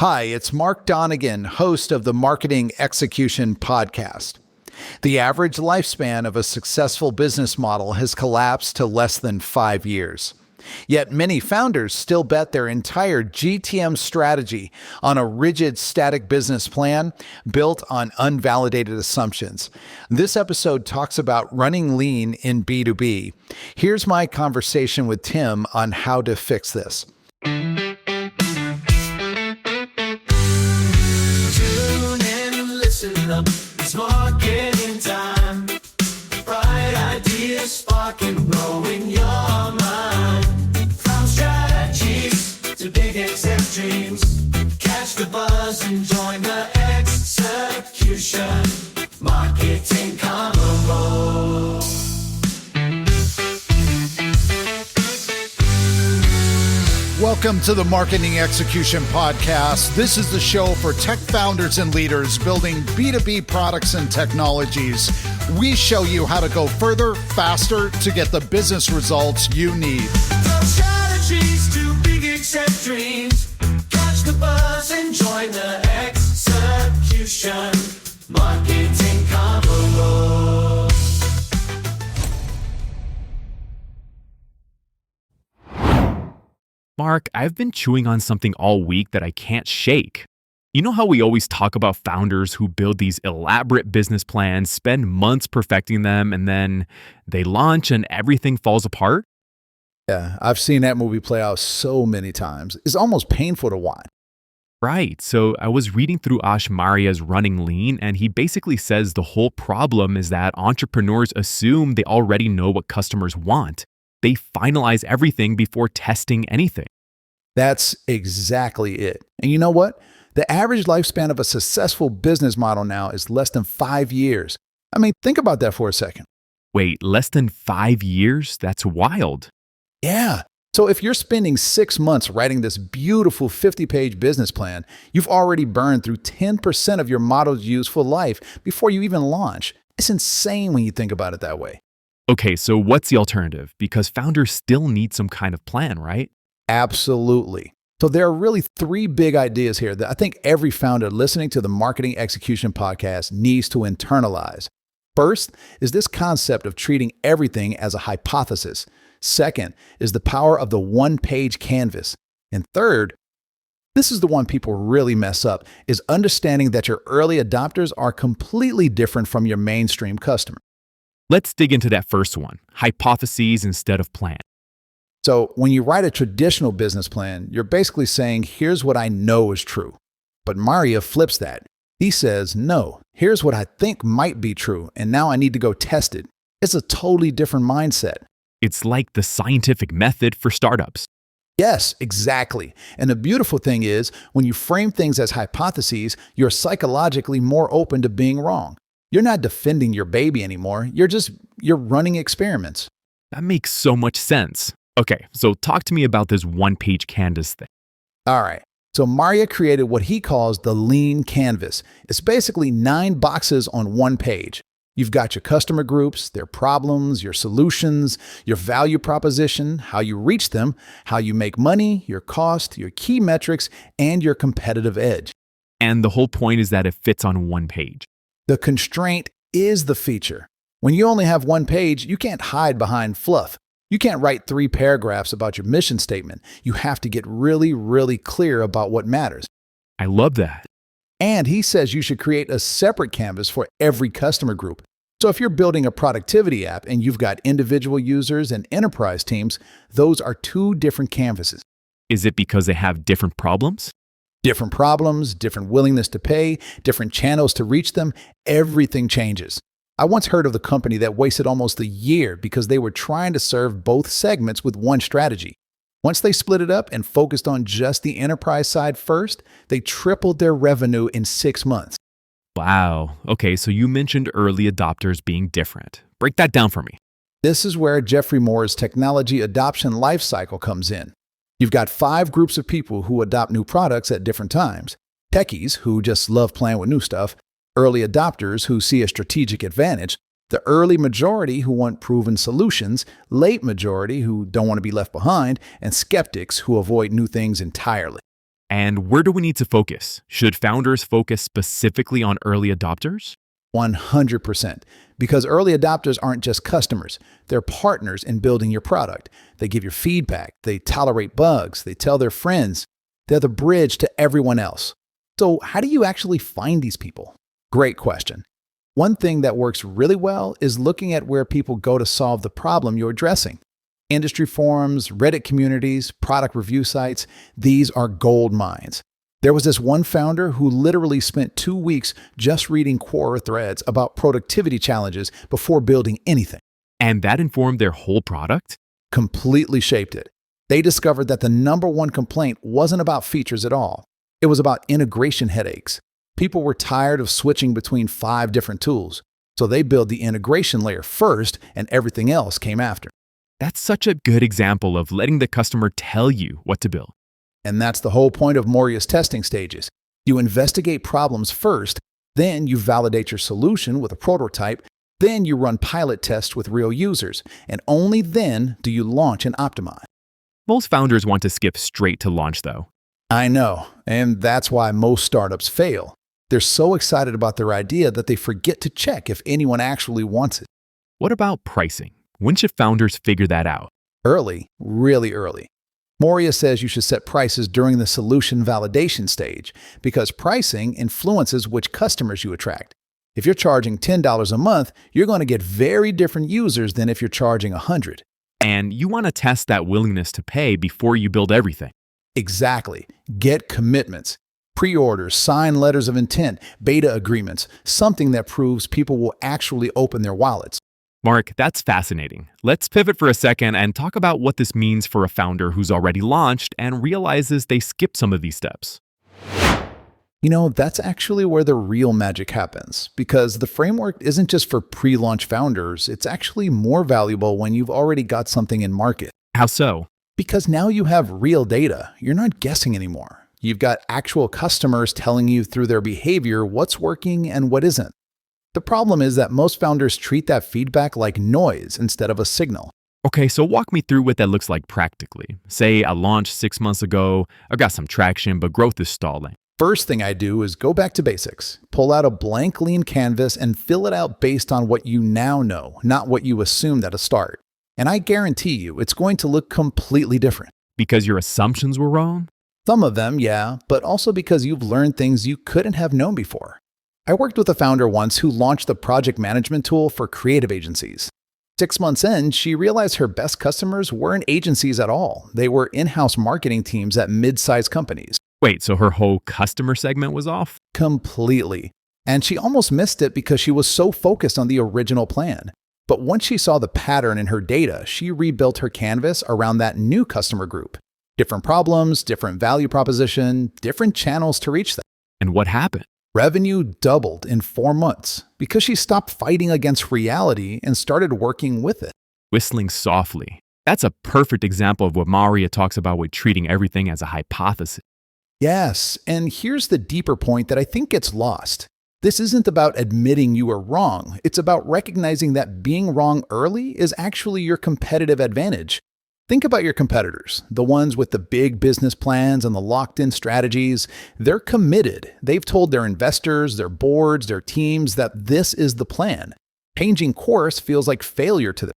Hi, it's Mark Donegan, host of the Marketing Execution Podcast. The average lifespan of a successful business model has collapsed to less than 5 years. Yet many founders still bet their entire GTM strategy on a rigid, static business plan built on unvalidated assumptions. This episode talks about running lean in B2B. Here's my conversation with Tim on how to fix this. Listen up, it's marketing time. Bright ideas sparking, blowing your mind. From strategies to big exec dreams, catch the buzz and join the execution. Marketing Convo. Welcome to the Marketing Execution Podcast. This is the show for tech founders and leaders building B2B products and technologies. We show you how to go further, faster to get the business results you need. From strategies to big exec dreams, catch the buzz and join the execution. Marketing Convo. Mark, I've been chewing on something all week that I can't shake. You know how we always talk about founders who build these elaborate business plans, spend months perfecting them, and then they launch and everything falls apart? Yeah, I've seen that movie play out so many times. It's almost painful to watch. Right. So I was reading through Ash Maurya's Running Lean, and he basically says the whole problem is that entrepreneurs assume they already know what customers want. They finalize everything before testing anything. That's exactly it. And you know what? The average lifespan of a successful business model now is less than 5 years. I mean, think about that for a second. Wait, less than 5 years? That's wild. Yeah. So if you're spending 6 months writing this beautiful 50-page business plan, you've already burned through 10% of your model's useful life before you even launch. It's insane when you think about it that way. Okay, so what's the alternative? Because founders still need some kind of plan, right? Absolutely. So there are really 3 big ideas here that I think every founder listening to the Marketing Execution Podcast needs to internalize. First is this concept of treating everything as a hypothesis. Second is the power of the one-page canvas. And third, this is the one people really mess up, is understanding that your early adopters are completely different from your mainstream customer. Let's dig into that first one, hypotheses instead of plan. So when you write a traditional business plan, you're basically saying, here's what I know is true. But Maurya flips that. He says, no, here's what I think might be true, and now I need to go test it. It's a totally different mindset. It's like the scientific method for startups. Yes, exactly. And the beautiful thing is, when you frame things as hypotheses, you're psychologically more open to being wrong. You're not defending your baby anymore. You're running experiments. That makes so much sense. Okay, so talk to me about this one-page canvas thing. All right. So Maurya created what he calls the lean canvas. It's basically 9 boxes on one page. You've got your customer groups, their problems, your solutions, your value proposition, how you reach them, how you make money, your cost, your key metrics, and your competitive edge. And the whole point is that it fits on one page. The constraint is the feature. When you only have one page, you can't hide behind fluff. You can't write 3 paragraphs about your mission statement. You have to get really, really clear about what matters. I love that. And he says you should create a separate canvas for every customer group. So if you're building a productivity app and you've got individual users and enterprise teams, those are 2 different canvases. Is it because they have different problems? Different problems, different willingness to pay, different channels to reach them, everything changes. I once heard of the company that wasted almost a year because they were trying to serve both segments with one strategy. Once they split it up and focused on just the enterprise side first, they tripled their revenue in 6 months. Wow. Okay, so you mentioned early adopters being different. Break that down for me. This is where Geoffrey Moore's technology adoption lifecycle comes in. You've got 5 groups of people who adopt new products at different times. Techies, who just love playing with new stuff. Early adopters, who see a strategic advantage. The early majority, who want proven solutions. Late majority, who don't want to be left behind. And skeptics, who avoid new things entirely. And where do we need to focus? Should founders focus specifically on early adopters? 100%. Because early adopters aren't just customers, they're partners in building your product. They give you feedback, they tolerate bugs, they tell their friends. They're the bridge to everyone else. So, how do you actually find these people? Great question. One thing that works really well is looking at where people go to solve the problem you're addressing. Industry forums, Reddit communities, product review sites, these are gold mines. There was this one founder who literally spent 2 weeks just reading Quora threads about productivity challenges before building anything. And that informed their whole product? Completely shaped it. They discovered that the number one complaint wasn't about features at all. It was about integration headaches. People were tired of switching between 5 different tools. So they built the integration layer first and everything else came after. That's such a good example of letting the customer tell you what to build. And that's the whole point of Maurya's testing stages. You investigate problems first, then you validate your solution with a prototype, then you run pilot tests with real users, and only then do you launch and optimize. Most founders want to skip straight to launch, though. I know, and that's why most startups fail. They're so excited about their idea that they forget to check if anyone actually wants it. What about pricing? When should founders figure that out? Early, really early. Maurya says you should set prices during the solution validation stage because pricing influences which customers you attract. If you're charging $10 a month, you're going to get very different users than if you're charging $100. And you want to test that willingness to pay before you build everything. Exactly. Get commitments. Pre-orders, sign letters of intent, beta agreements, something that proves people will actually open their wallets. Mark, that's fascinating. Let's pivot for a second and talk about what this means for a founder who's already launched and realizes they skipped some of these steps. That's actually where the real magic happens, because the framework isn't just for pre-launch founders, it's actually more valuable when you've already got something in market. How so? Because now you have real data. You're not guessing anymore. You've got actual customers telling you through their behavior what's working and what isn't. The problem is that most founders treat that feedback like noise instead of a signal. Okay, so walk me through what that looks like practically. Say I launched 6 months ago, I got some traction, but growth is stalling. First thing I do is go back to basics. Pull out a blank lean canvas and fill it out based on what you now know, not what you assumed at a start. And I guarantee you, it's going to look completely different. Because your assumptions were wrong? Some of them, yeah, but also because you've learned things you couldn't have known before. I worked with a founder once who launched the project management tool for creative agencies. 6 months in, she realized her best customers weren't agencies at all. They were in-house marketing teams at mid-sized companies. Wait, so her whole customer segment was off? Completely. And she almost missed it because she was so focused on the original plan. But once she saw the pattern in her data, she rebuilt her canvas around that new customer group. Different problems, different value proposition, different channels to reach them. And what happened? Revenue doubled in 4 months because she stopped fighting against reality and started working with it. Whistling softly. That's a perfect example of what Maurya talks about with treating everything as a hypothesis. Yes, and here's the deeper point that I think gets lost. This isn't about admitting you were wrong. It's about recognizing that being wrong early is actually your competitive advantage. Think about your competitors, the ones with the big business plans and the locked-in strategies. They're committed. They've told their investors, their boards, their teams that this is the plan. Changing course feels like failure to them.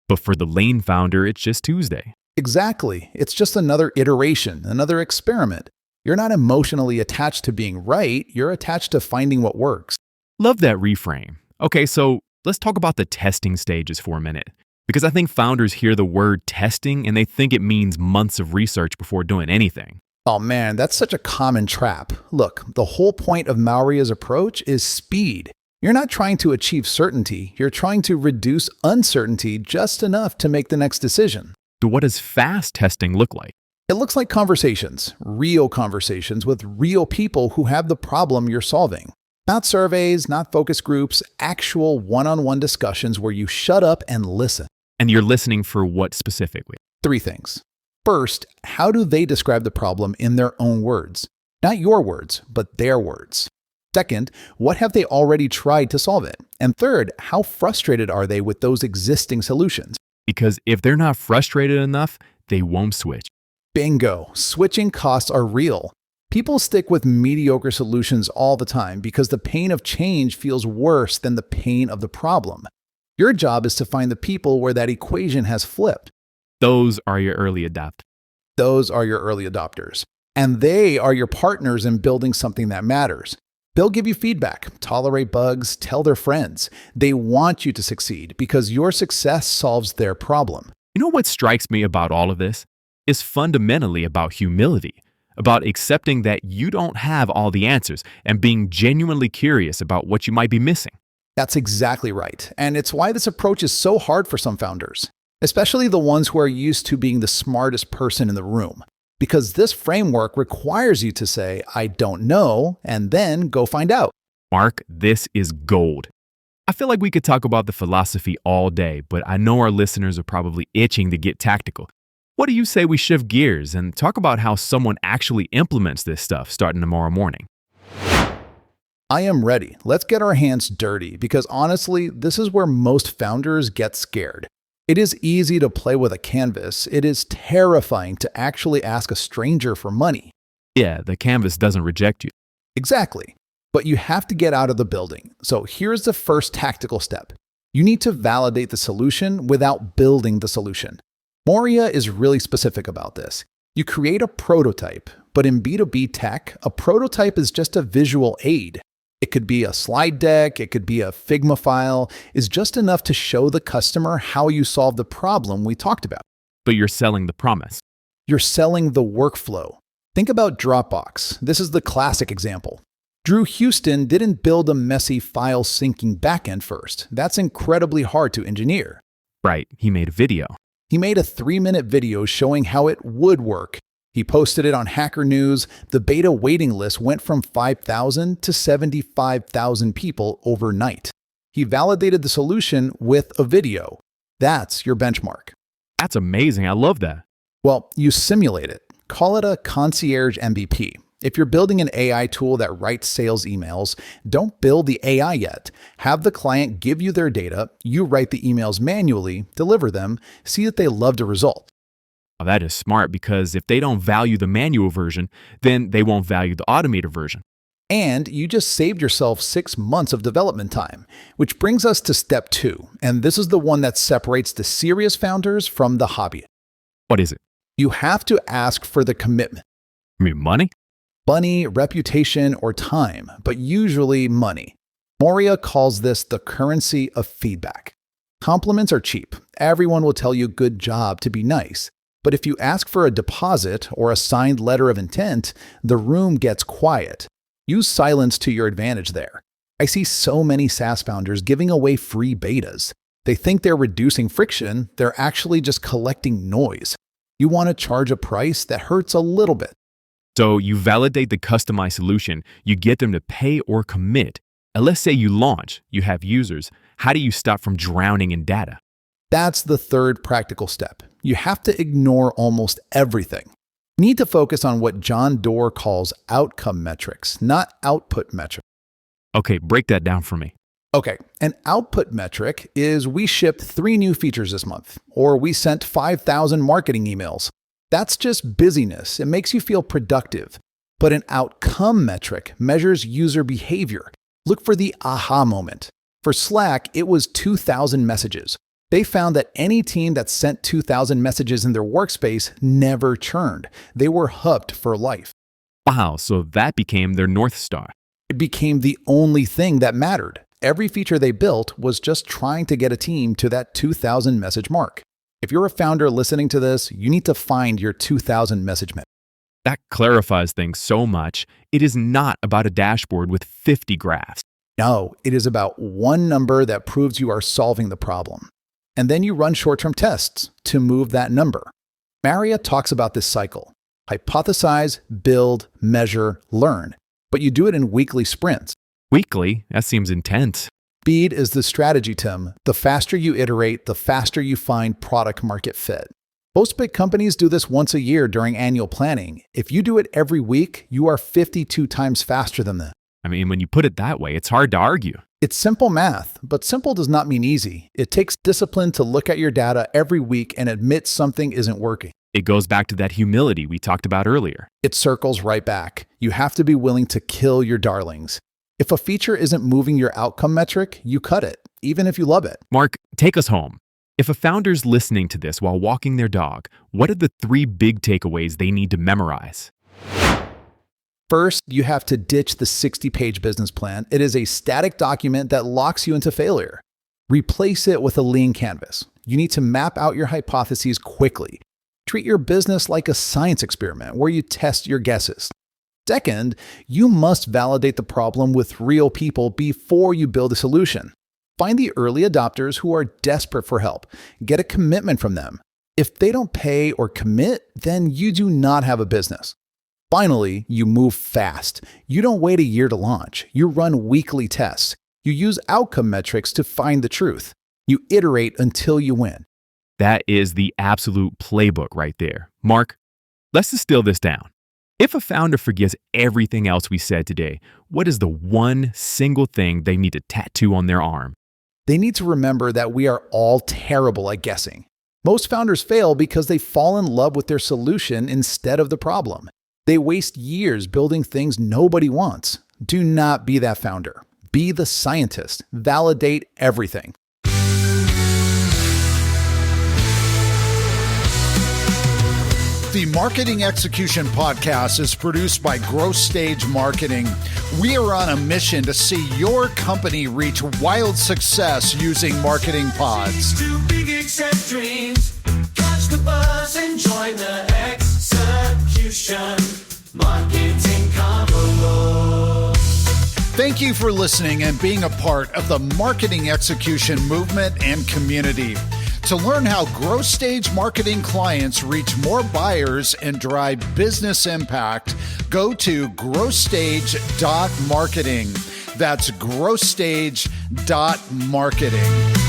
But for the lane founder, it's just Tuesday. Exactly. It's just another iteration, another experiment. You're not emotionally attached to being right. You're attached to finding what works. Love that reframe. Okay, so let's talk about the testing stages for a minute. Because I think founders hear the word testing and they think it means months of research before doing anything. Oh man, that's such a common trap. Look, the whole point of Maurya's approach is speed. You're not trying to achieve certainty. You're trying to reduce uncertainty just enough to make the next decision. So what does fast testing look like? It looks like conversations, real conversations with real people who have the problem you're solving. Not surveys, not focus groups, actual one-on-one discussions where you shut up and listen. And you're listening for what specifically? 3 things. First, how do they describe the problem in their own words? Not your words, but their words. Second, what have they already tried to solve it? And third, how frustrated are they with those existing solutions? Because if they're not frustrated enough, they won't switch. Bingo! Switching costs are real. People stick with mediocre solutions all the time because the pain of change feels worse than the pain of the problem. Your job is to find the people where that equation has flipped. Those are your early adopters. Those are your early adopters. And they are your partners in building something that matters. They'll give you feedback, tolerate bugs, tell their friends. They want you to succeed because your success solves their problem. You know what strikes me about all of this? It's fundamentally about humility, about accepting that you don't have all the answers and being genuinely curious about what you might be missing. That's exactly right. And it's why this approach is so hard for some founders, especially the ones who are used to being the smartest person in the room. Because this framework requires you to say, I don't know, and then go find out. Mark, this is gold. I feel like we could talk about the philosophy all day, but I know our listeners are probably itching to get tactical. What do you say we shift gears and talk about how someone actually implements this stuff starting tomorrow morning? I am ready. Let's get our hands dirty because honestly, this is where most founders get scared. It is easy to play with a canvas. It is terrifying to actually ask a stranger for money. Yeah, the canvas doesn't reject you. Exactly. But you have to get out of the building. So here's the first tactical step. You need to validate the solution without building the solution. Maurya is really specific about this. You create a prototype, but in B2B tech, a prototype is just a visual aid. It could be a slide deck, it could be a Figma file, is just enough to show the customer how you solve the problem we talked about. But you're selling the promise. You're selling the workflow. Think about Dropbox. This is the classic example. Drew Houston didn't build a messy file syncing backend first. That's incredibly hard to engineer. Right, he made a video. He made a 3-minute video showing how it would work. He posted it on Hacker News. The beta waiting list went from 5,000 to 75,000 people overnight. He validated the solution with a video. That's your benchmark. That's amazing. I love that. Well, you simulate it. Call it a concierge MVP. If you're building an AI tool that writes sales emails, don't build the AI yet. Have the client give you their data, you write the emails manually, deliver them, see that they love the result. Oh, that is smart because if they don't value the manual version, then they won't value the automated version. And you just saved yourself 6 months of development time, which brings us to step 2. And this is the one that separates the serious founders from the hobby. What is it? You have to ask for the commitment. I mean, money? Money, reputation, or time, but usually money. Maurya calls this the currency of feedback. Compliments are cheap. Everyone will tell you good job to be nice. But if you ask for a deposit or a signed letter of intent, the room gets quiet. Use silence to your advantage there. I see so many SaaS founders giving away free betas. They think they're reducing friction, they're actually just collecting noise. You want to charge a price that hurts a little bit. So you validate the customized solution, you get them to pay or commit. And let's say you launch, you have users. How do you stop from drowning in data? That's the third practical step. You have to ignore almost everything. You need to focus on what John Doerr calls outcome metrics, not output metrics. Okay, break that down for me. Okay, an output metric is we shipped 3 new features this month, or we sent 5,000 marketing emails. That's just busyness. It makes you feel productive. But an outcome metric measures user behavior. Look for the aha moment. For Slack, it was 2,000 messages. They found that any team that sent 2,000 messages in their workspace never churned. They were hooked for life. Wow, so that became their North Star. It became the only thing that mattered. Every feature they built was just trying to get a team to that 2,000 message mark. If you're a founder listening to this, you need to find your 2,000 message metric. That clarifies things so much. It is not about a dashboard with 50 graphs. No, it is about one number that proves you are solving the problem. And then you run short-term tests to move that number. Maurya talks about this cycle. Hypothesize, build, measure, learn. But you do it in weekly sprints. Weekly? That seems intense. Speed is the strategy, Tim. The faster you iterate, the faster you find product market fit. Most big companies do this once a year during annual planning. If you do it every week, you are 52 times faster than them. I mean, when you put it that way, it's hard to argue. It's simple math, but simple does not mean easy. It takes discipline to look at your data every week and admit something isn't working. It goes back to that humility we talked about earlier. It circles right back. You have to be willing to kill your darlings. If a feature isn't moving your outcome metric, you cut it, even if you love it. Mark, take us home. If a founder's listening to this while walking their dog, what are the 3 big takeaways they need to memorize? First, you have to ditch the 60-page business plan. It is a static document that locks you into failure. Replace it with a lean canvas. You need to map out your hypotheses quickly. Treat your business like a science experiment where you test your guesses. Second, you must validate the problem with real people before you build a solution. Find the early adopters who are desperate for help. Get a commitment from them. If they don't pay or commit, then you do not have a business. Finally, you move fast. You don't wait a year to launch. You run weekly tests. You use outcome metrics to find the truth. You iterate until you win. That is the absolute playbook right there. Mark, let's distill this down. If a founder forgets everything else we said today, what is the one single thing they need to tattoo on their arm? They need to remember that we are all terrible at guessing. Most founders fail because they fall in love with their solution instead of the problem. They waste years building things nobody wants. Do not be that founder. Be the scientist. Validate everything. The Marketing Execution Podcast is produced by Growth Stage Marketing. We are on a mission to see your company reach wild success using marketing pods. Too big, accept dreams. Catch the buzz and join the execution. Marketing Convo. Thank you for listening and being a part of the marketing execution movement and community. To learn how growth stage marketing clients reach more buyers and drive business impact, go to growthstage.marketing. That's growthstage.marketing.